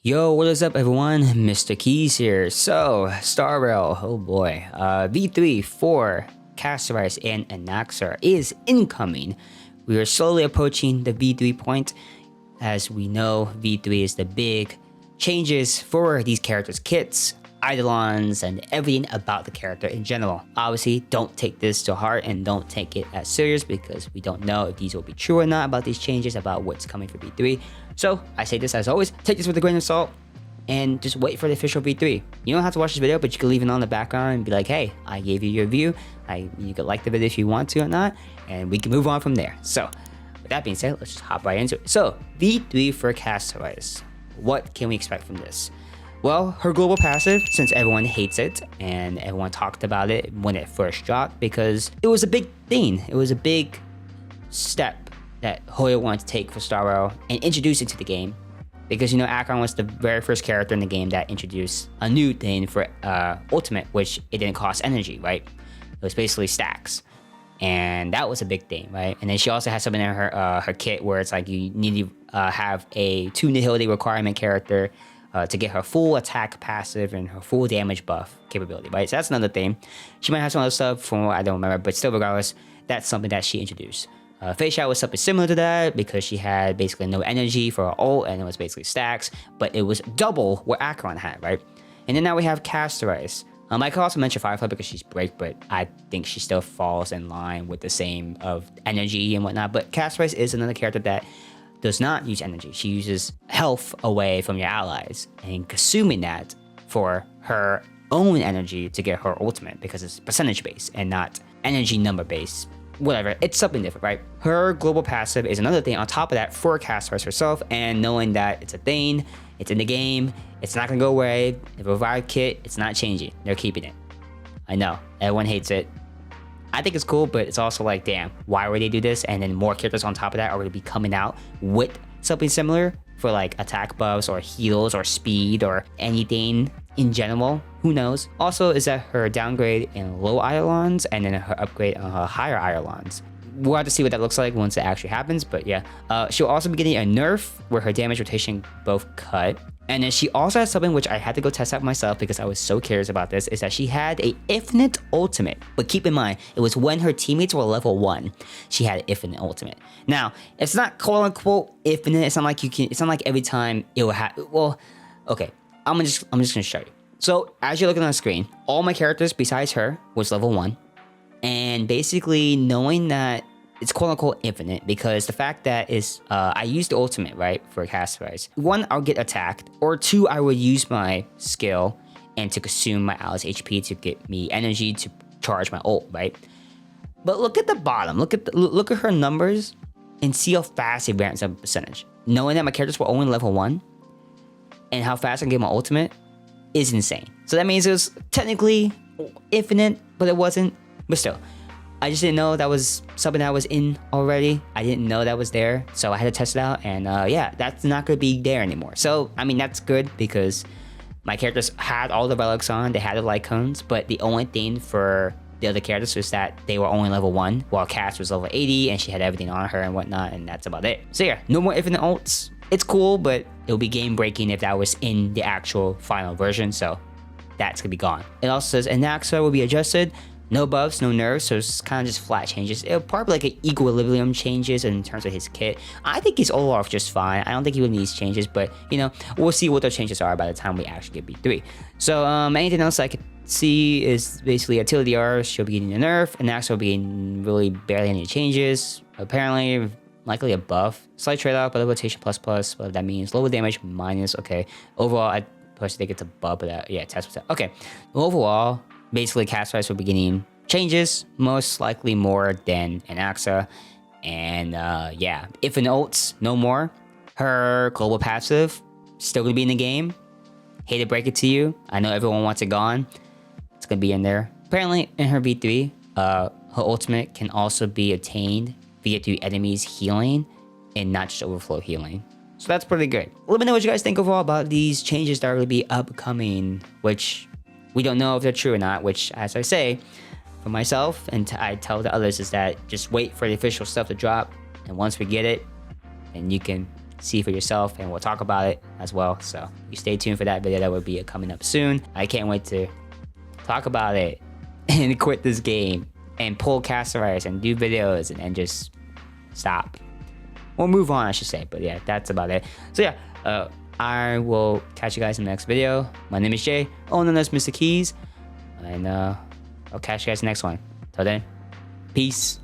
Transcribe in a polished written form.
Yo, what is up everyone? Mr. Keys here. So, Star Rail, oh boy. V3 for Castorice and Anaxar is incoming. We are slowly approaching the V3 point. As we know, V3 is the big changes for these characters' kits, eidolons, and everything about the character in general. Obviously, don't take this to heart and don't take it as serious because we don't know if these will be true or not about these changes, about what's coming for V3. So I say this as always, take this with a grain of salt and just wait for the official V3. You don't have to watch this video, but you can leave it on the background and be like, hey, I gave you your view. You can like the video if you want to or not, and we can move on from there. So with that being said, let's just hop right into it. So V3 for Castorice. What can we expect from this? Well, her global passive, since everyone hates it and everyone talked about it when it first dropped, because it was a big thing. It was a big step that Hoyo wanted to take for Star Rail and introduce it to the game. Because, you know, Alkaline was the very first character in the game that introduced a new thing for Ultimate, which it didn't cost energy, right? It was basically stacks. And that was a big thing, right? And then she also has something in her kit where it's like you need to have a 2 nihility requirement character to get her full attack passive and her full damage buff capability, right? So that's another thing. She might have some other stuff from what I don't remember, but still regardless, that's something that she introduced. Phase Shot was something similar to that because she had basically no energy for her ult and it was basically stacks, but it was double what Alkaline had, right? And then now we have Castorice. I could also mention Firefly because she's break, but I think she still falls in line with the same of energy and whatnot. But Castorice is another character that does not use energy. She uses health away from your allies and consuming that for her own energy to get her ultimate because it's percentage based and not energy number based. Whatever, it's something different, right? Her global passive is another thing on top of that for Castorice herself, and knowing that it's a thing, it's in the game, it's not gonna go away. The revive kit, it's not changing. They're keeping it. I know, everyone hates it. I think it's cool, but it's also like, damn, why would they do this? And then more characters on top of that are gonna be coming out with something similar for like attack buffs or heals or speed or anything in general. Who knows? Also, is that her downgrade in low eidolons and then her upgrade on her higher eidolons. We'll have to see what that looks like once it actually happens, but yeah. She'll also be getting a nerf where her damage rotation both cut. And then she also has something which I had to go test out myself because I was so curious about this, is that she had a infinite ultimate. But keep in mind, it was when her teammates were level 1, she had an infinite ultimate. Now, it's not quote unquote infinite. It's not like you can, it's not like every time it will have, well, okay. I'm just gonna show you. So as you're looking on the screen, all my characters besides her was level 1. And basically knowing that it's quote unquote infinite because the fact that is I used the ultimate, right, for Castorice. 1, I'll get attacked, or 2, I would use my skill and to consume my allies' HP to get me energy to charge my ult, right? But look at the bottom, look at her numbers and see how fast it ramps up percentage. Knowing that my characters were only level 1 and how fast I can get my ultimate is insane. So that means it was technically infinite, but it wasn't. But still, I just didn't know that was something that was in already. I didn't know that was there, so I had to test it out. And yeah, that's not gonna be there anymore. So I mean, that's good because my characters had all the relics on, they had the light cones, but the only thing for the other characters was that they were only level 1, while Cass was level 80 and she had everything on her and whatnot, and that's about it. So yeah, no more infinite ults. It's cool, but it would be game breaking if that was in the actual final version, so that's gonna be gone. It also says Anaxar will be adjusted, no buffs, no nerfs, so it's kind of just flat changes. It'll probably like an equilibrium changes in terms of his kit. I think he's all off just fine. I don't think he would need these changes, but you know, we'll see what those changes are by the time we actually get B3. So anything else I could see is basically TLDR, she'll be getting a nerf, Anaxar will be getting really barely any changes. Apparently, likely a buff, slight trade-off, but rotation plus, what that means, lower damage minus, okay. Overall, I personally think it's a buff, but yeah, test percent. Okay, overall, basically Castorice will be getting changes, most likely more than Anaxar. And yeah, if in ults, no more. Her global passive, still gonna be in the game. Hate to break it to you, I know everyone wants it gone. It's gonna be in there. Apparently in her V3, her ultimate can also be obtained via through enemies healing and not just overflow healing. So that's pretty good. Let me know what you guys think overall about these changes that are going to be upcoming, which we don't know if they're true or not, which, as I say, for myself and I tell the others, is that just wait for the official stuff to drop, and once we get it, then you can see for yourself, and we'll talk about it as well. So you stay tuned for that video that will be coming up soon. I can't wait to talk about it and quit this game and pull Castorice and do videos and just stop. Or move on, I should say. But yeah, that's about it. So yeah, I will catch you guys in the next video. My name is Jay, known as Mr. Keys. And I'll catch you guys in the next one. Till then, peace.